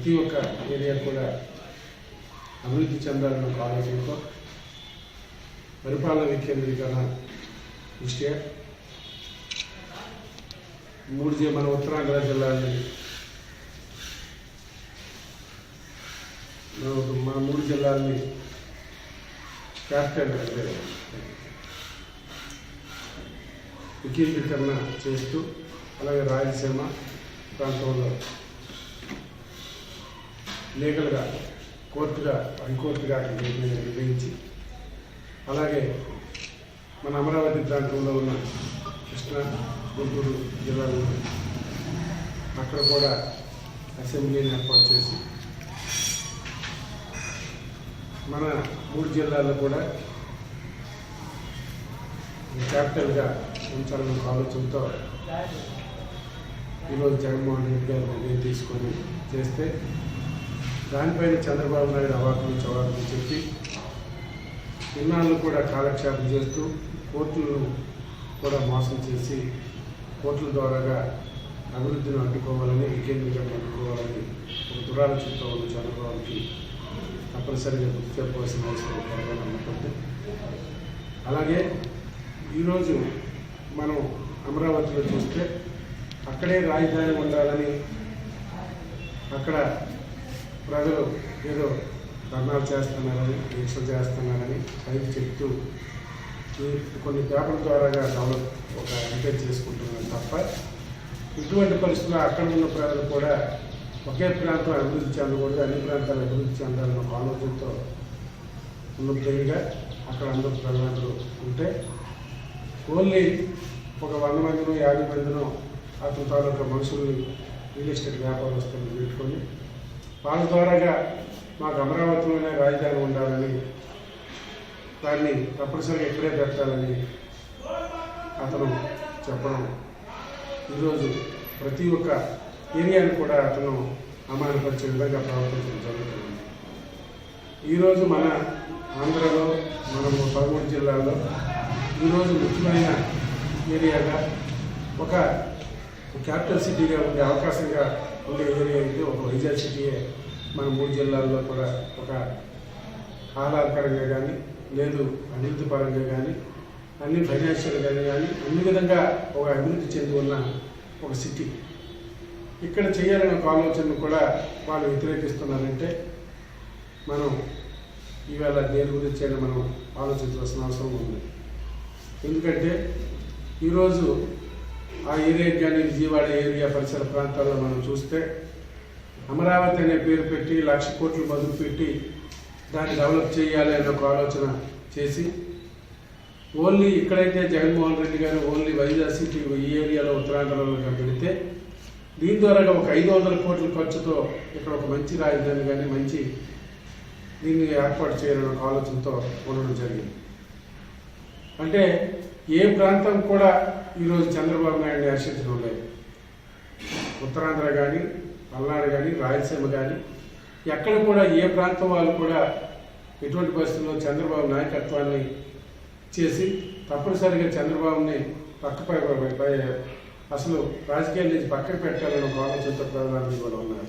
ప్రతి ఒక్క ఏరియా కూడా అభివృద్ధి చెందాలన్న ఆలోచనతో పరిపాలన వికేంద్రీకరణ దృష్ట్యా మన ఉత్తరాంధ్ర జిల్లాని మన 3 జిల్లాలని క్యాపిటల్ వికేంద్రీకరణ చేస్తూ అలాగే రాయలసీమ ప్రాంతంలో లీగల్గా కోర్టుగా హైకోర్టుగా నిర్ణయించి అలాగే మన అమరావతి ప్రాంతంలో ఉన్న కృష్ణా గుంటూరు జిల్లాలో అక్కడ కూడా అసెంబ్లీని ఏర్పాటు చేసి మన 3 జిల్లాల్లో కూడా క్యాపిటల్గా ఉంచాలన్న ఆలోచనతో ఈరోజు జగన్మోహన్ రెడ్డి గారు నిర్ణయం తీసుకొని చేస్తే దానిపైన చంద్రబాబు నాయుడు అవాకులు చెప్పి ఇన్నాళ్ళు కూడా కాలక్షేపం చేస్తూ కోర్టులను కూడా మోసం చేసి కోర్టుల ద్వారాగా అభివృద్ధిని అడ్డుకోవాలని వికేంద్రీకరణ అడ్డుకోవాలని ఒక దురాలోచనతో ఉన్న చంద్రబాబుకి తప్పనిసరిగా గుర్తు చెప్పవలసిన అవసరం కలగాలని అనుకుంటే అలాగే ఈరోజు మనం అమరావతిలో చూస్తే అక్కడే రాజధాని ఉండాలని అక్కడ ప్రజలు ఏదో ధర్నాలు చేస్తున్నారని దీక్షలు చేస్తున్నారని పైకి చెప్తూ కొన్ని పేపర్ల ద్వారాగా డెవలప్ ఒక ఎంకరేజ్ చేసుకుంటున్నారు తప్ప ఇటువంటి పరిస్థితుల్లో అక్కడ ఉన్న ప్రజలు కూడా ఒకే ప్రాంతం అభివృద్ధి చెందకూడదు అన్ని ప్రాంతాలు అభివృద్ధి చెందాలన్న ఆలోచనతో ఉన్నతంగా అక్కడ అందరూ ప్రజలందరూ ఉంటే ఓన్లీ ఒక 100 మందినో 50 మందినో అతని తాలూకా మనుషుల్ని రియల్ ఎస్టేట్ వ్యాపారస్తులను పెట్టుకొని వాళ్ళ ద్వారాగా మాకు అమరావతిలోనే రాజధాని ఉండాలని దాన్ని తప్పనిసరిగా ఇక్కడే పెట్టాలని అతను చెప్పడం ఈరోజు ప్రతి ఒక్క ఏరియాను కూడా అతను అమానపరిచే విధంగా ప్రవర్తించడం జరుగుతుంది. ఈరోజు మన ఆంధ్రలో మనము 13 జిల్లాల్లో ఈరోజు ముఖ్యమైన ఏరియాగా ఒక క్యాపిటల్ సిటీగా ఉండే అవకాశంగా ఉండే ఏరియా అయితే ఒక వైజాగ్ సిటీయే మన 3 జిల్లాల్లో కూడా ఒక ఆహ్లాదకరంగా కానీ లేదు అభివృద్ధి పరంగా కానీ అన్ని ఫైనాన్షియల్గా కానీ అన్ని విధంగా ఒక అభివృద్ధి చెంది ఉన్న ఒక సిటీ ఇక్కడ చేయాలనే ఒక ఆలోచనను కూడా వాళ్ళు వ్యతిరేకిస్తున్నారంటే మనం ఈవేళ దేని గురించి అయినా మనం ఆలోచించవలసిన అవసరం ఉంది. ఎందుకంటే ఈరోజు ఆ ఏరియా కానీ విజయవాడ ఏరియా పరిసర ప్రాంతాల్లో మనం చూస్తే అమరావతి అనే పేరు పెట్టి 1,00,000 కోట్లు మొదలు పెట్టి దాన్ని డెవలప్ చేయాలి అనే ఒక ఆలోచన చేసి ఓన్లీ ఇక్కడైతే జగన్మోహన్ రెడ్డి గారు ఓన్లీ వైజాగ్ సిటీ ఈ ఏరియాలో ఉత్తరాంధ్రలో పెడితే దీని ద్వారా ఒక 500 కోట్ల ఖర్చుతో ఇక్కడ ఒక మంచి రాజధాని కానీ మంచి దీన్ని ఏర్పాటు చేయాలనే ఒక ఆలోచనతో ఉండడం జరిగింది. అంటే ఏ ప్రాంతం కూడా ఈరోజు చంద్రబాబు నాయుడిని హర్షించడం లేదు. ఉత్తరాంధ్ర కానీ పల్నాడు కానీ రాయలసీమ కానీ ఎక్కడ కూడా ఏ ప్రాంతం వాళ్ళు కూడా ఎటువంటి పరిస్థితుల్లో చంద్రబాబు నాయకత్వాన్ని చేసి తప్పనిసరిగా చంద్రబాబుని పక్కపై అసలు రాజకీయాల నుంచి పక్కన పెట్టాలని ఒక ఆలోచనతో ప్రధాని కూడా ఉన్నారు.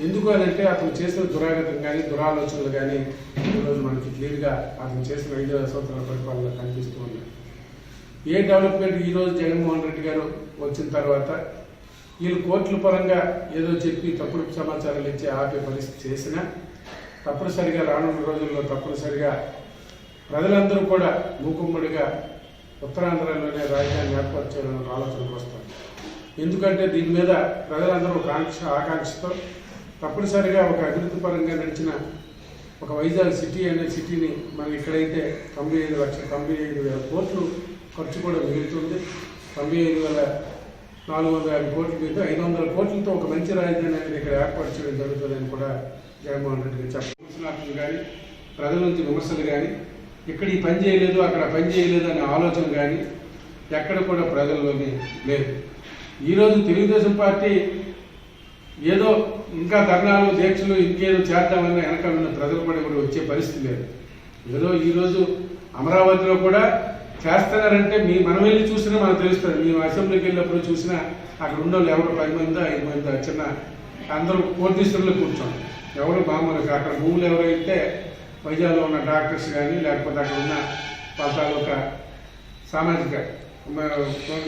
ఎందుకు అని అంటే అతను చేసిన దురాగతం కానీ దురాలోచనలు కానీ ఈరోజు మనకి క్లియర్గా అతను చేసిన 5 సంవత్సరాల పరిపాలన కనిపిస్తూ ఉన్నాయి. ఏ డెవలప్మెంట్ ఈరోజు జగన్మోహన్ రెడ్డి గారు వచ్చిన తర్వాత వీళ్ళు కోర్టుల పరంగా ఏదో చెప్పి తప్పుడు సమాచారాలు ఇచ్చి ఆపే పరిస్థితి చేసినా తప్పనిసరిగా రానున్న రోజుల్లో తప్పనిసరిగా ప్రజలందరూ కూడా మూకుమ్మడిగా ఉత్తరాంధ్రలోనే రాజధాని ఏర్పాటు చేయాలన్న ఆలోచనకు వస్తారు. ఎందుకంటే దీని మీద ప్రజలందరూ ఒక ఆకాంక్షతో తప్పనిసరిగా ఒక అభివృద్ధి పరంగా నడిచిన ఒక వైజాగ్ సిటీ అనే సిటీని మనం ఇక్కడైతే 95,95,000 కోట్లు ఖర్చు కూడా మిగులుతుంది. 95,450 కోట్ల మీద 500 కోట్లతో ఒక మంచి రాజధాని అనేది ఇక్కడ ఏర్పాటు చేయడం జరుగుతుందని కూడా జగన్మోహన్ రెడ్డి గారు చెప్పారు. కానీ ప్రజల నుంచి విమర్శలు కానీ ఇక్కడ ఈ పని చేయలేదు అక్కడ పని చేయలేదు అనే ఆలోచన కానీ ఎక్కడ కూడా ప్రజల్లోనే లేదు. ఈరోజు తెలుగుదేశం పార్టీ ఏదో ఇంకా ధర్నాలు దీక్షలు ఇంకేదో చేద్దామని వెనక ఉన్న ప్రజలు కూడా వచ్చే పరిస్థితి లేదు. ఏదో ఈరోజు అమరావతిలో కూడా చేస్తున్నారంటే మనం వెళ్ళి చూసినా మనకు తెలుస్తుంది. మేము అసెంబ్లీకి వెళ్ళినప్పుడు చూసినా అక్కడ ఉన్న వాళ్ళు ఎవరు 10 మంది 5 మంది చిన్న అందరూ కోటీశ్వరులు కూర్చోండి, ఎవరు మామూలుగా అక్కడ భూములు ఎవరైతే వైజాగ్లో ఉన్న డాక్టర్స్ కానీ లేకపోతే అక్కడ ఉన్న ఒక సామాజిక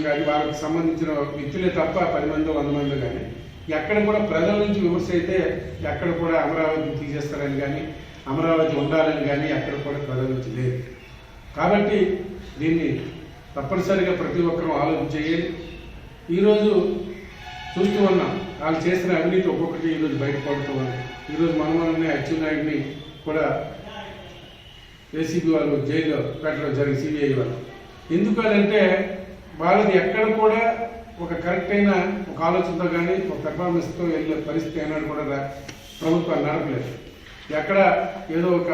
కానీ వాళ్ళకి సంబంధించిన వ్యక్తులే తప్ప 10 మంది 100 మంది కానీ ఎక్కడ కూడా ప్రజల నుంచి విమర్శ అయితే ఎక్కడ కూడా అమరావతిని తీసేస్తారని కానీ అమరావతి ఉండాలని కానీ ఎక్కడ కూడా ప్రజల నుంచి లేదు. కాబట్టి దీన్ని తప్పనిసరిగా ప్రతి ఒక్కరూ ఆలోచన చేయాలి. ఈరోజు చూస్తూ ఉన్నాం వాళ్ళు చేసిన అవినీతి ఒక్కొక్కటి ఈరోజు బయటపడుతూ ఉంది. ఈరోజు మనమనే అచ్చెన్నాయుడిని కూడా ఏసీబీ వాళ్ళు జైల్లో పెట్టడం జరిగింది, సిబిఐ వాళ్ళు. ఎందుకంటే వాళ్ళది ఎక్కడ కూడా ఒక కరెక్ట్ అయిన ఒక ఆలోచనతో కానీ ఒక పెర్ఫార్మెన్స్తో వెళ్ళే పరిస్థితి అయినాడు కూడా ప్రభుత్వాన్ని నడపలేదు. ఎక్కడ ఏదో ఒక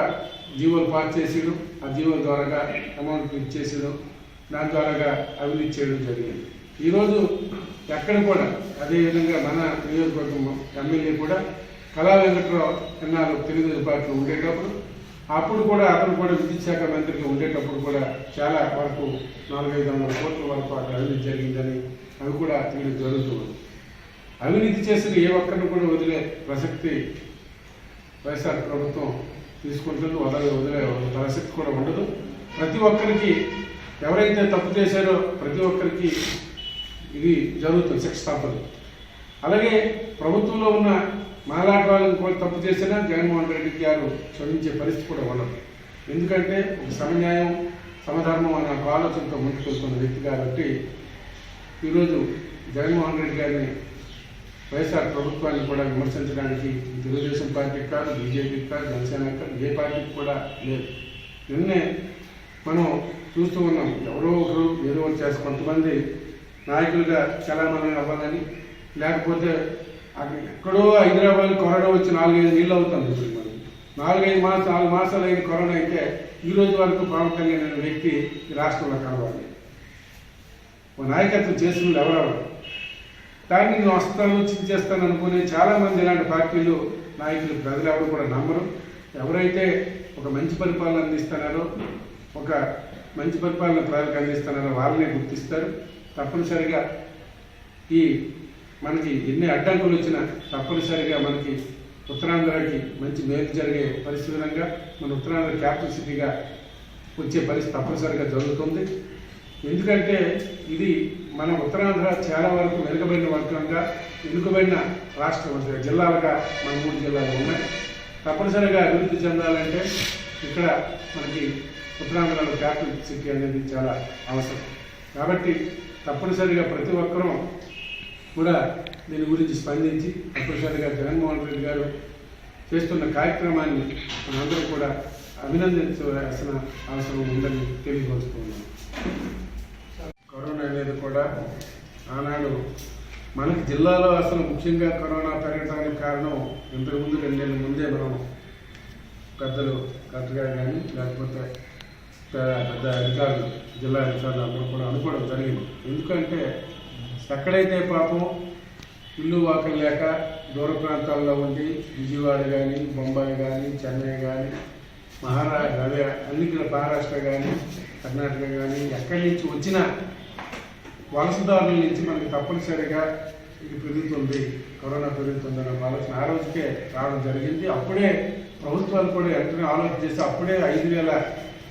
జీవోలు పాస్ చేసేయడం, ఆ జీవోల ద్వారాగా అమౌంట్ ఇచ్చేసేయడం, దాని ద్వారాగా అవినీతి చేయడం జరిగింది. ఈరోజు ఎక్కడ కూడా అదేవిధంగా మన నియోజకవర్గం ఎమ్మెల్యే కూడా కళా వెంకట్రావు ఎన్నాళ్ళు తెలుగుదేశం పార్టీలో ఉండేటప్పుడు అప్పుడు కూడా అతను కూడా విద్యుత్ శాఖ మంత్రిగా ఉండేటప్పుడు కూడా చాలా వరకు 400-500 కోట్ల వరకు అక్కడ అవినీతి జరిగిందని అవి కూడా తెలియదు జరుగుతుంది. అవినీతి చేసిన ఏ ఒక్కరిని కూడా వదిలే ప్రసక్తి వైఎస్ఆర్ ప్రభుత్వం తీసుకుంటుంది, వదిలే ప్రసక్తి కూడా ఉండదు. ప్రతి ఒక్కరికి ఎవరైతే తప్పు చేశారో ప్రతి ఒక్కరికి ఇది జరుగుతుంది, శిక్ష తప్పదు. అలాగే ప్రభుత్వంలో ఉన్న మాలాంటి వాళ్ళని కూడా తప్పు చేసినా జగన్మోహన్ రెడ్డి గారు క్షమించే పరిస్థితి కూడా ఉండదు. ఎందుకంటే ఒక సమన్యాయం సమధర్మం అనే ఒక ఆలోచనతో ముందుకు వెళ్తున్న వ్యక్తి కాబట్టి ఈరోజు జగన్మోహన్ రెడ్డి గారిని వైఎస్ఆర్ ప్రభుత్వాన్ని కూడా విమర్శించడానికి తెలుగుదేశం పార్టీకి కాదు, బీజేపీకి కాదు, జనసేనకి కాదు, ఏ పార్టీకి కూడా లేదు. నిన్నే మనం చూస్తూ ఉన్నాం, ఎవరో ఒకరు ఏదో ఒకటి చేసి కొంతమంది నాయకులుగా చలామణి అవ్వాలని, లేకపోతే అక్కడ ఎక్కడో హైదరాబాద్ కరోనా వచ్చి 4-5 నెలలు అవుతుంది. మనం 4 మాసాలు అయిన కరోనా అయితే ఈ రోజు వరకు పవన్ కళ్యాణ్ అనే వ్యక్తి ఈ రాష్ట్రంలో కనవాలి. ఓ నాయకత్వం చేసిన ఎవరెవరు కానీ నేను వస్తాను చించేస్తాను అనుకునే చాలామంది ఇలాంటి పార్టీలు నాయకులు ప్రజలు ఎవరు కూడా నమ్మరు. ఎవరైతే ఒక మంచి పరిపాలన అందిస్తున్నారో, ఒక మంచి పరిపాలన ప్రజలకు అందిస్తున్నారో వాళ్ళనే గుర్తిస్తారు. తప్పనిసరిగా ఈ మనకి ఎన్ని అడ్డంకులు వచ్చినా తప్పనిసరిగా మనకి ఉత్తరాంధ్రకి మంచి మేలు జరిగే పరిస్థితులంగా మన ఉత్తరాంధ్ర క్యాపిటల్ సిటీగా వచ్చే పరిస్థితి తప్పనిసరిగా జరుగుతుంది. ఎందుకంటే ఇది మన ఉత్తరాంధ్ర చాలా వరకు వెనుకబడిన రాష్ట్రం జిల్లాలుగా మన 3 జిల్లాలు ఉన్నాయి. తప్పనిసరిగా అభివృద్ధి చెందాలంటే ఇక్కడ మనకి ఉత్తరాంధ్రలో క్యాపిటల్ సిటీ అనేది చాలా అవసరం. కాబట్టి తప్పనిసరిగా ప్రతి ఒక్కరూ కూడా దీని గురించి స్పందించి తప్పనిసరిగా జగన్మోహన్ రెడ్డి గారు చేస్తున్న కార్యక్రమాన్ని మనందరూ కూడా అభినందించాల్సిన అవసరం ఉందని తెలియపరుస్తున్నాను. కరోనా అనేది కూడా ఆనాడు మనకి జిల్లాలో అసలు ముఖ్యంగా కరోనా పెరగడానికి కారణం ఇంతకుముందు 2 నెలల ముందే మనం పెద్దలు కలెక్టర్ గారు కానీ లేకపోతే పెద్ద అధికారులు జిల్లా అధికారులు అందరూ కూడా అనుకోవడం జరిగింది. ఎందుకంటే ఎక్కడైతే పాపం ఇల్లు వాకలు లేక దూర ప్రాంతాల్లో ఉండి విజయవాడ కానీ, బొంబాయి కానీ, చెన్నై కానీ, మహారాష్ట్ర కానీ, కర్ణాటక కానీ ఎక్కడి నుంచి వచ్చిన వలసదారుల నుంచి మనకి తప్పనిసరిగా ఇది పెరుగుతుంది, కరోనా పెరుగుతుందన్న ఆలోచన ఆ రోజుకే రావడం జరిగింది. అప్పుడే ప్రభుత్వాలు కూడా వెంటనే ఆలోచన చేసి అప్పుడే 5,000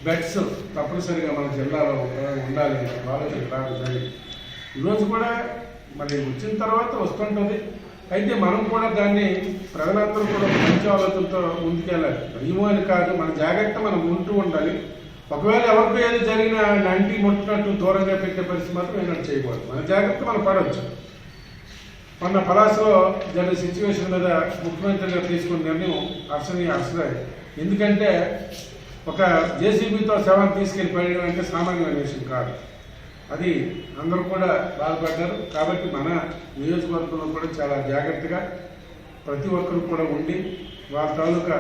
బెడ్స్ తప్పనిసరిగా మన జిల్లాలో ఉండాలి ఆలోచన రావడం జరిగింది. ఈరోజు కూడా మరి వచ్చిన తర్వాత వస్తుంటుంది. అయితే మనం కూడా దాన్ని ప్రజలందరూ కూడా మంచి ఆలోచనతో ముందుకెళ్ళాలి. భయమో అని కాదు, మన జాగ్రత్త మనం ఉంటూ ఉండాలి. ఒకవేళ ఎవరికో ఏదో జరిగిన నంటి ముట్టినట్టు దూరంగా పెట్టే పరిస్థితి మాత్రం ఏదైనా చేయకూడదు. మన జాగ్రత్త మనం పడవచ్చు. మొన్న పలాసలో జరిగిన సిచ్యువేషన్ మీద ముఖ్యమంత్రి గారు తీసుకున్న నిర్ణయం అసలు ఎందుకంటే ఒక జేసీబీతో శవాన్ని తీసుకెళ్ళి పడడం అంటే సామాన్యమైన విషయం కాదు. అది అందరూ కూడా బాధపడ్డారు. కాబట్టి మన నియోజకవర్గంలో కూడా చాలా జాగ్రత్తగా ప్రతి ఒక్కరు కూడా ఉండి వాళ్ళ తాలూకా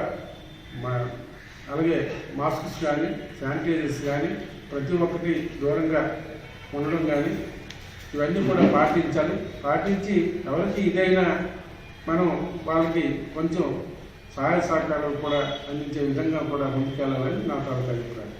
అలాగే మాస్క్స్ కానీ, శానిటైజర్స్ కానీ ప్రతి ఒక్కటి దూరంగా ఉండడం కానీ ఇవన్నీ కూడా పాటించి ఎవరికి ఇదైనా మనం వాళ్ళకి కొంచెం సహాయ సహకారాలు కూడా అందించే విధంగా కూడా ముందుకెళ్ళాలని నా తాలూకా అభిప్రాయం.